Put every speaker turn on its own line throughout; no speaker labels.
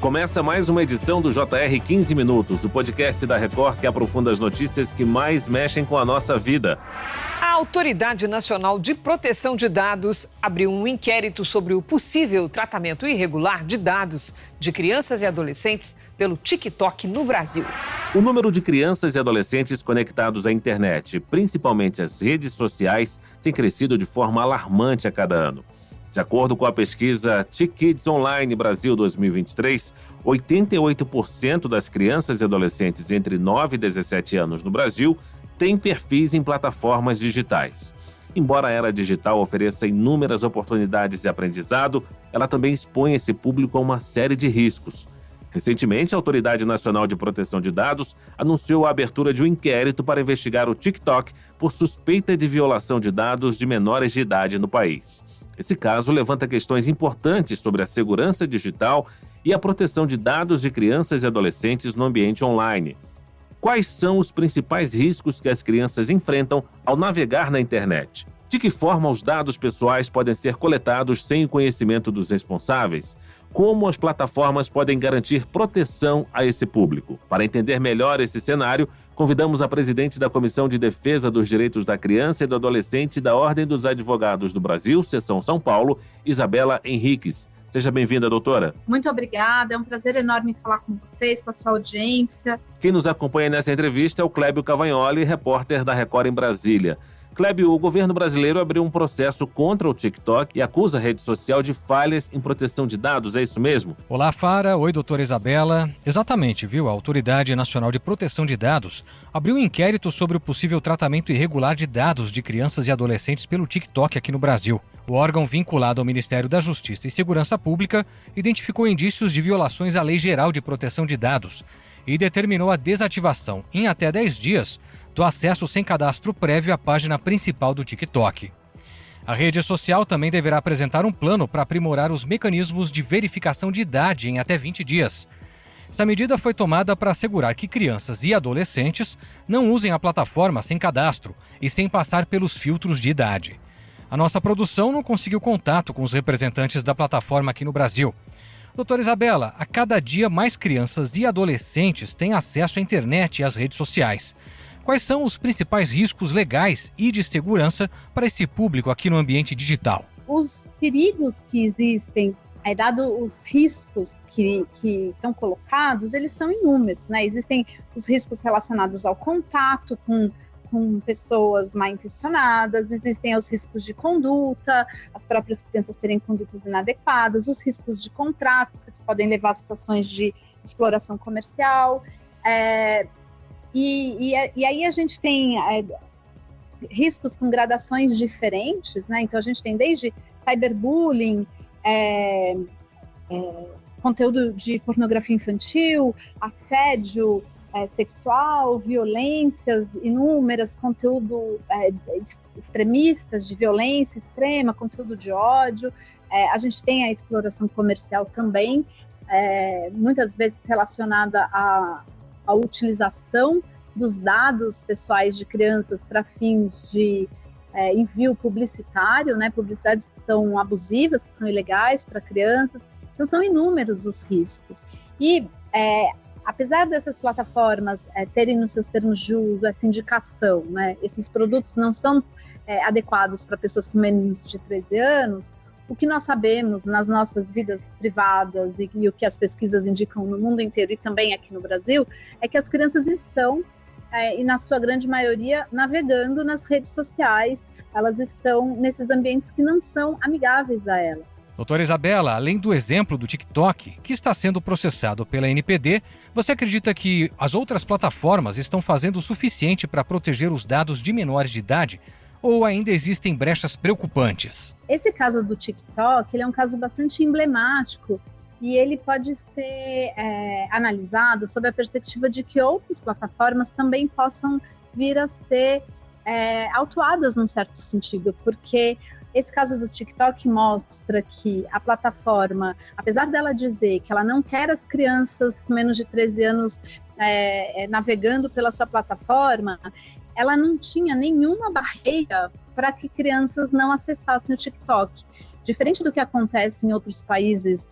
Começa mais uma edição do JR 15 Minutos, o podcast da Record que aprofunda as notícias que mais mexem com a nossa vida.
A Autoridade Nacional de Proteção de Dados abriu um inquérito sobre o possível tratamento irregular de dados de crianças e adolescentes pelo TikTok no Brasil.
O número de crianças e adolescentes conectados à internet, principalmente às redes sociais, tem crescido de forma alarmante a cada ano. De acordo com a pesquisa T-Kids Online Brasil 2023, 88% das crianças e adolescentes entre 9 e 17 anos no Brasil têm perfis em plataformas digitais. Embora a era digital ofereça inúmeras oportunidades de aprendizado, ela também expõe esse público a uma série de riscos. Recentemente, a Autoridade Nacional de Proteção de Dados anunciou a abertura de um inquérito para investigar o TikTok por suspeita de violação de dados de menores de idade no país. Esse caso levanta questões importantes sobre a segurança digital e a proteção de dados de crianças e adolescentes no ambiente online. Quais são os principais riscos que as crianças enfrentam ao navegar na internet? De que forma os dados pessoais podem ser coletados sem o conhecimento dos responsáveis? Como as plataformas podem garantir proteção a esse público? Para entender melhor esse cenário, convidamos a presidente da Comissão de Defesa dos Direitos da Criança e do Adolescente da Ordem dos Advogados do Brasil, Seção São Paulo, Isabela Henriques. Seja bem-vinda, doutora.
Muito obrigada, é um prazer enorme falar com vocês, com a sua audiência.
Quem nos acompanha nessa entrevista é o Clébio Cavagnoli, repórter da Record em Brasília. Clébio, o governo brasileiro abriu um processo contra o TikTok e acusa a rede social de falhas em proteção de dados, é isso mesmo?
Olá, Fara. Oi, doutora Isabela. Exatamente, viu? A Autoridade Nacional de Proteção de Dados abriu um inquérito sobre o possível tratamento irregular de dados de crianças e adolescentes pelo TikTok aqui no Brasil. O órgão vinculado ao Ministério da Justiça e Segurança Pública identificou indícios de violações à Lei Geral de Proteção de Dados e determinou a desativação, em até 10 dias, do acesso sem cadastro prévio à página principal do TikTok. A rede social também deverá apresentar um plano para aprimorar os mecanismos de verificação de idade em até 20 dias. Essa medida foi tomada para assegurar que crianças e adolescentes não usem a plataforma sem cadastro e sem passar pelos filtros de idade. A nossa produção não conseguiu contato com os representantes da plataforma aqui no Brasil. Doutora Isabela, a cada dia mais crianças e adolescentes têm acesso à internet e às redes sociais. Quais são os principais riscos legais e de segurança para esse público aqui no ambiente digital?
Os perigos que existem, dado os riscos que estão colocados, eles são inúmeros, né? Existem os riscos relacionados ao contato com pessoas mal intencionadas, existem os riscos de conduta, as próprias crianças terem condutas inadequadas, os riscos de contrato, que podem levar a situações de exploração comercial, e aí a gente tem riscos com gradações diferentes, né? Então a gente tem desde cyberbullying, conteúdo de pornografia infantil, assédio sexual, violências inúmeras, conteúdo extremistas de violência extrema, conteúdo de ódio. A gente tem a exploração comercial também, muitas vezes relacionada à utilização dos dados pessoais de crianças para fins de envio publicitário, né? Publicidades que são abusivas, que são ilegais para crianças. Então, são inúmeros os riscos. E apesar dessas plataformas terem nos seus termos de uso essa indicação, né, esses produtos não são adequados para pessoas com menos de 13 anos, o que nós sabemos nas nossas vidas privadas e o que as pesquisas indicam no mundo inteiro e também aqui no Brasil, é que as crianças estão, e na sua grande maioria, navegando nas redes sociais, elas estão nesses ambientes que não são amigáveis a elas.
Doutora Isabela, além do exemplo do TikTok, que está sendo processado pela NPD, você acredita que as outras plataformas estão fazendo o suficiente para proteger os dados de menores de idade? Ou ainda existem brechas preocupantes?
Esse caso do TikTok, ele é um caso bastante emblemático e ele pode ser analisado sob a perspectiva de que outras plataformas também possam vir a ser autuadas num certo sentido, porque esse caso do TikTok mostra que a plataforma, apesar dela dizer que ela não quer as crianças com menos de 13 anos navegando pela sua plataforma, ela não tinha nenhuma barreira para que crianças não acessassem o TikTok. Diferente do que acontece em outros países,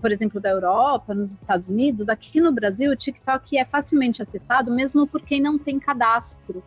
por exemplo, da Europa, nos Estados Unidos, aqui no Brasil o TikTok é facilmente acessado, mesmo por quem não tem cadastro.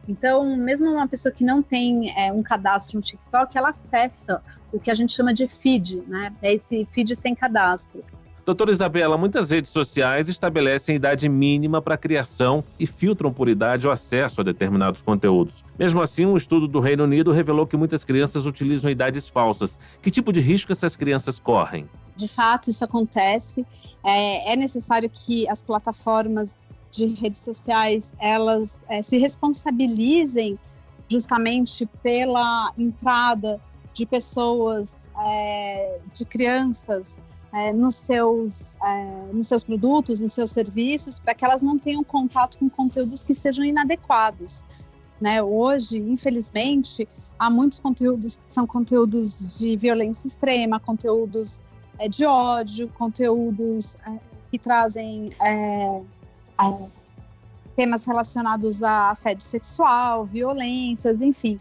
Então, mesmo uma pessoa que não tem um cadastro no TikTok, ela acessa o que a gente chama de feed, né? É esse feed sem cadastro.
Doutora Isabela, muitas redes sociais estabelecem idade mínima para a criação e filtram por idade o acesso a determinados conteúdos. Mesmo assim, um estudo do Reino Unido revelou que muitas crianças utilizam idades falsas. Que tipo de risco essas crianças correm?
De fato, isso acontece. É necessário que as plataformas de redes sociais, elas se responsabilizem justamente pela entrada de pessoas, de crianças, nos seus produtos, nos seus serviços, para que elas não tenham contato com conteúdos que sejam inadequados, né? Hoje, infelizmente, há muitos conteúdos que são conteúdos de violência extrema, conteúdos de ódio, conteúdos que trazem temas relacionados a assédio sexual, violências, enfim.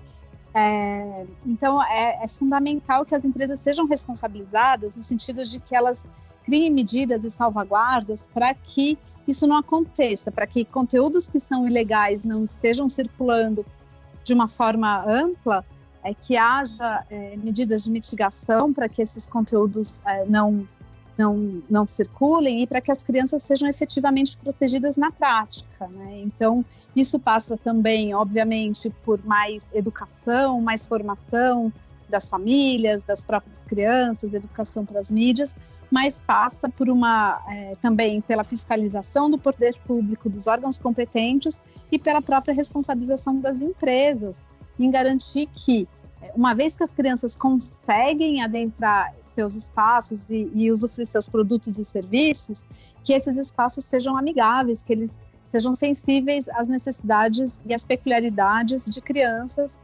Então, é fundamental que as empresas sejam responsabilizadas no sentido de que elas criem medidas e salvaguardas para que isso não aconteça, para que conteúdos que são ilegais não estejam circulando de uma forma ampla, que haja medidas de mitigação para que esses conteúdos não circulem e para que as crianças sejam efetivamente protegidas na prática, né? Então, isso passa também, obviamente, por mais educação, mais formação das famílias, das próprias crianças, educação para as mídias, mas passa por também pela fiscalização do poder público, dos órgãos competentes e pela própria responsabilização das empresas, em garantir que, uma vez que as crianças conseguem adentrar seus espaços e usufruir seus produtos e serviços, que esses espaços sejam amigáveis, que eles sejam sensíveis às necessidades e às peculiaridades de crianças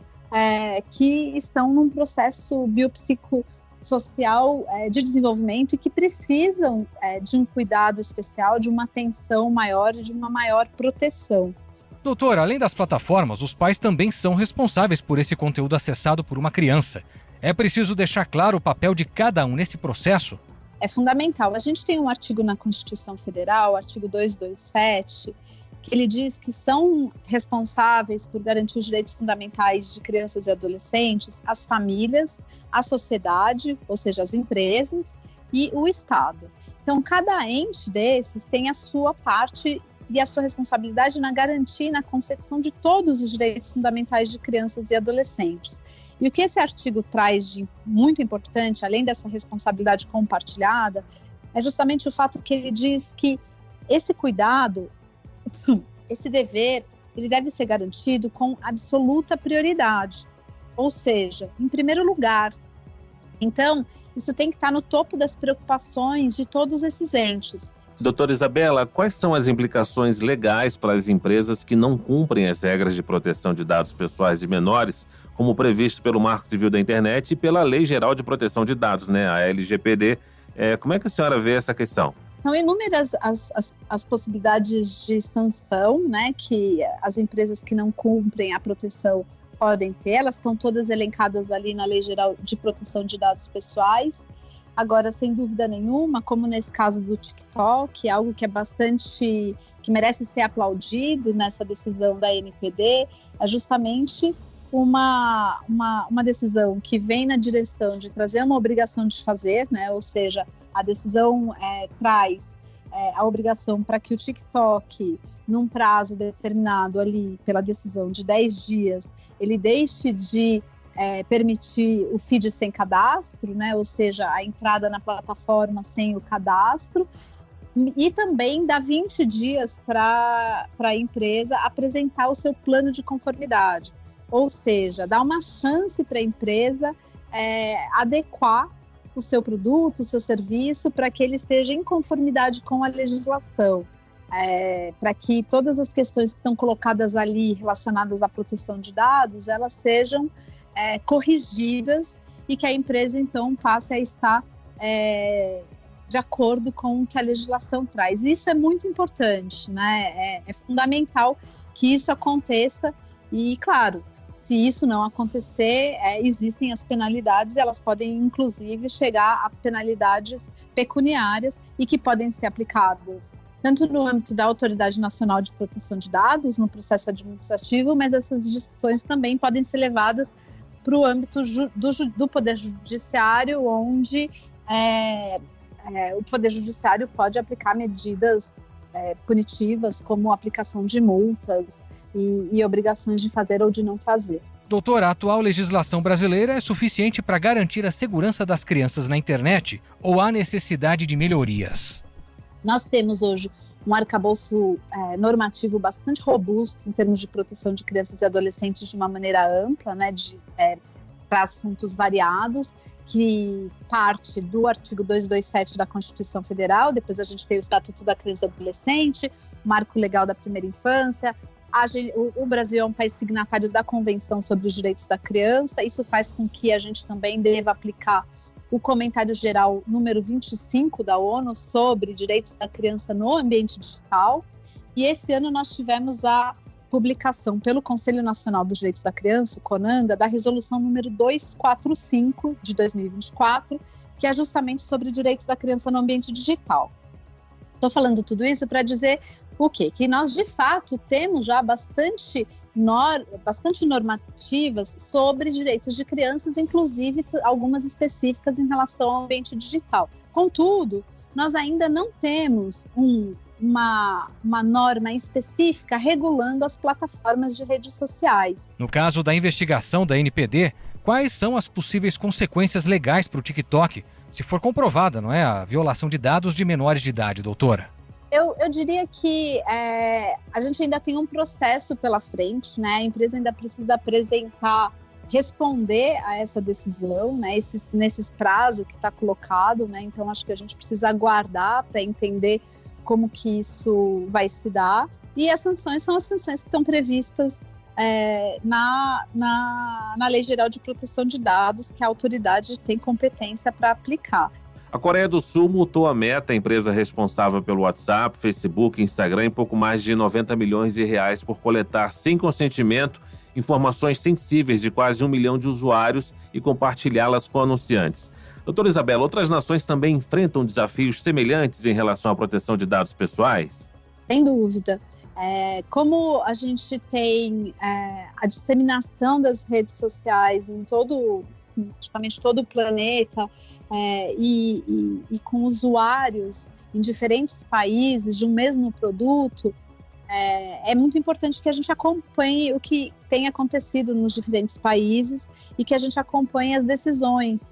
que estão num processo biopsicossocial de desenvolvimento e que precisam de um cuidado especial, de uma atenção maior e de uma maior proteção.
Doutora, além das plataformas, os pais também são responsáveis por esse conteúdo acessado por uma criança. É preciso deixar claro o papel de cada um nesse processo?
É fundamental. A gente tem um artigo na Constituição Federal, o artigo 227, que ele diz que são responsáveis por garantir os direitos fundamentais de crianças e adolescentes as famílias, a sociedade, ou seja, as empresas e o Estado. Então, cada ente desses tem a sua parte e a sua responsabilidade na garantia e na consecução de todos os direitos fundamentais de crianças e adolescentes. E o que esse artigo traz de muito importante, além dessa responsabilidade compartilhada, é justamente o fato que ele diz que esse cuidado, esse dever, ele deve ser garantido com absoluta prioridade, ou seja, em primeiro lugar. Então, isso tem que estar no topo das preocupações de todos esses entes.
Doutora Isabela, quais são as implicações legais para as empresas que não cumprem as regras de proteção de dados pessoais de menores, como previsto pelo Marco Civil da Internet e pela Lei Geral de Proteção de Dados, né, a LGPD? Como é que a senhora vê essa questão?
São inúmeras as possibilidades de sanção, né, que as empresas que não cumprem a proteção podem ter. Elas estão todas elencadas ali na Lei Geral de Proteção de Dados Pessoais. Agora, sem dúvida nenhuma, como nesse caso do TikTok, algo que que merece ser aplaudido nessa decisão da ANPD, é justamente uma decisão que vem na direção de trazer uma obrigação de fazer, né? Ou seja, a decisão traz a obrigação para que o TikTok, num prazo determinado ali pela decisão de 10 dias, ele deixe de permitir o feed sem cadastro, né? Ou seja, a entrada na plataforma sem o cadastro, e também dá 20 dias para a empresa apresentar o seu plano de conformidade, ou seja, dá uma chance para a empresa adequar o seu produto, o seu serviço, para que ele esteja em conformidade com a legislação, para que todas as questões que estão colocadas ali relacionadas à proteção de dados, elas sejam corrigidas e que a empresa, então, passe a estar de acordo com o que a legislação traz. Isso é muito importante, né? É fundamental que isso aconteça e, claro, se isso não acontecer, existem as penalidades, elas podem inclusive chegar a penalidades pecuniárias e que podem ser aplicadas tanto no âmbito da Autoridade Nacional de Proteção de Dados, no processo administrativo, mas essas discussões também podem ser levadas para o âmbito do Poder Judiciário, onde o Poder Judiciário pode aplicar medidas punitivas, como a aplicação de multas e obrigações de fazer ou de não fazer.
Doutora, a atual legislação brasileira é suficiente para garantir a segurança das crianças na internet ou há necessidade de melhorias?
Nós temos hoje um arcabouço normativo bastante robusto em termos de proteção de crianças e adolescentes de uma maneira ampla, né, para assuntos variados, que parte do artigo 227 da Constituição Federal, depois a gente tem o Estatuto da Criança e do Adolescente, o Marco Legal da Primeira Infância. O Brasil é um país signatário da Convenção sobre os Direitos da Criança, isso faz com que a gente também deva aplicar o Comentário Geral número 25 da ONU sobre direitos da criança no ambiente digital. E esse ano nós tivemos a publicação pelo Conselho Nacional dos Direitos da Criança, o CONANDA, da resolução número 245 de 2024, que é justamente sobre direitos da criança no ambiente digital. Estou falando tudo isso para dizer o quê? Que nós, de fato, temos já bastante normativas sobre direitos de crianças, inclusive algumas específicas em relação ao ambiente digital. Contudo, nós ainda não temos uma norma específica regulando as plataformas de redes sociais.
No caso da investigação da NPD, quais são as possíveis consequências legais para o TikTok, se for comprovada, não é, a violação de dados de menores de idade, doutora?
Eu diria que a gente ainda tem um processo pela frente, né? A empresa ainda precisa responder a essa decisão, né? Nesses prazos que está colocado, né? Então, acho que a gente precisa aguardar para entender como que isso vai se dar. E as sanções são as sanções que estão previstas na Lei Geral de Proteção de Dados, que a autoridade tem competência para aplicar.
A Coreia do Sul multou a Meta, a empresa responsável pelo WhatsApp, Facebook e Instagram, em pouco mais de 90 milhões de reais por coletar, sem consentimento, informações sensíveis de quase 1 milhão de usuários e compartilhá-las com anunciantes. Doutora Isabela, outras nações também enfrentam desafios semelhantes em relação à proteção de dados pessoais?
Sem dúvida. Como a gente tem a disseminação das redes sociais em praticamente todo o planeta, e com usuários em diferentes países de um mesmo produto, é muito importante que a gente acompanhe o que tem acontecido nos diferentes países e que a gente acompanhe as decisões.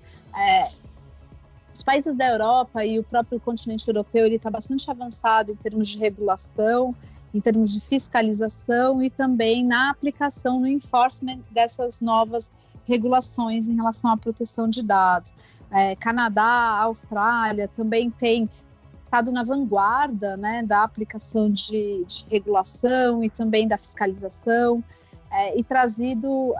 Os países da Europa e o próprio continente europeu está bastante avançado em termos de regulação, em termos de fiscalização e também na aplicação, no enforcement dessas novas regulações em relação à proteção de dados. Canadá, Austrália também tem estado na vanguarda, né, da aplicação de regulação e também da fiscalização, e trazido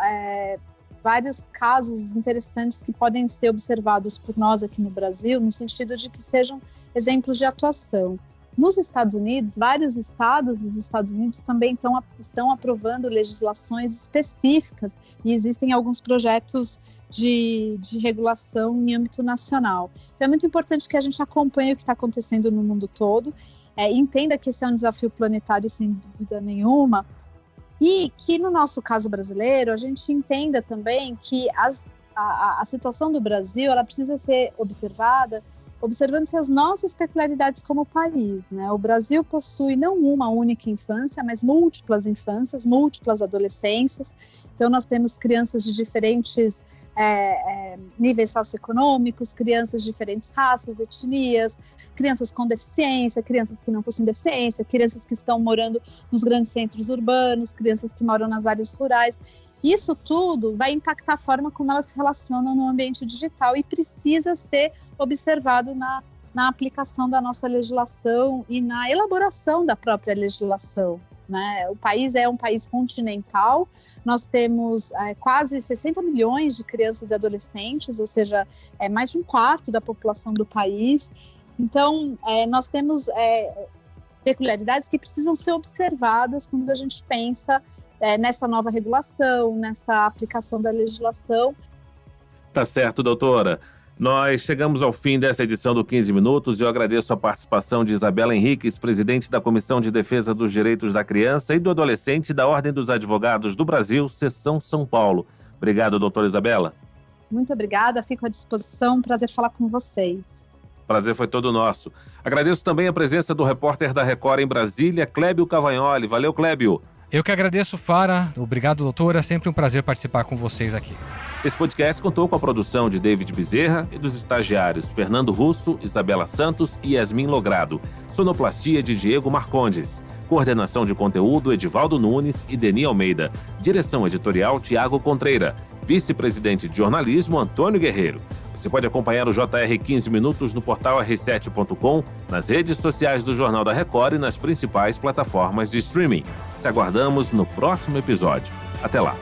vários casos interessantes que podem ser observados por nós aqui no Brasil, no sentido de que sejam exemplos de atuação. Nos Estados Unidos, vários estados dos Estados Unidos também estão aprovando legislações específicas e existem alguns projetos de regulação em âmbito nacional. Então é muito importante que a gente acompanhe o que está acontecendo no mundo todo, entenda que esse é um desafio planetário sem dúvida nenhuma, e que no nosso caso brasileiro a gente entenda também que a situação do Brasil ela precisa ser observando-se as nossas peculiaridades como país, né? O Brasil possui não uma única infância, mas múltiplas infâncias, múltiplas adolescências. Então, nós temos crianças de diferentes níveis socioeconômicos, crianças de diferentes raças, etnias, crianças com deficiência, crianças que não possuem deficiência, crianças que estão morando nos grandes centros urbanos, crianças que moram nas áreas rurais. Isso tudo vai impactar a forma como elas se relacionam no ambiente digital e precisa ser observado na aplicação da nossa legislação e na elaboração da própria legislação, né? O país é um país continental, nós temos quase 60 milhões de crianças e adolescentes, ou seja, mais de um quarto da população do país. Então, nós temos peculiaridades que precisam ser observadas quando a gente pensa nessa nova regulação, nessa aplicação da legislação.
Tá certo, doutora. Nós chegamos ao fim dessa edição do 15 Minutos e eu agradeço a participação de Isabela Henriques, presidente da Comissão de Defesa dos Direitos da Criança e do Adolescente da Ordem dos Advogados do Brasil, Seção São Paulo. Obrigado, doutora Isabela.
Muito obrigada, fico à disposição, prazer falar com vocês.
Prazer foi todo nosso. Agradeço também a presença do repórter da Record em Brasília, Clébio Cavagnoli. Valeu, Clébio.
Eu que agradeço, Fara. Obrigado, doutora. Sempre um prazer participar com vocês aqui.
Esse podcast contou com a produção de David Bezerra e dos estagiários Fernando Russo, Isabela Santos e Yasmin Logrado. Sonoplastia de Diego Marcondes. Coordenação de conteúdo Edivaldo Nunes e Deni Almeida. Direção editorial Tiago Contreira. Vice-presidente de jornalismo Antônio Guerreiro. Você pode acompanhar o JR 15 Minutos no portal r7.com, nas redes sociais do Jornal da Record e nas principais plataformas de streaming. Te aguardamos no próximo episódio. Até lá.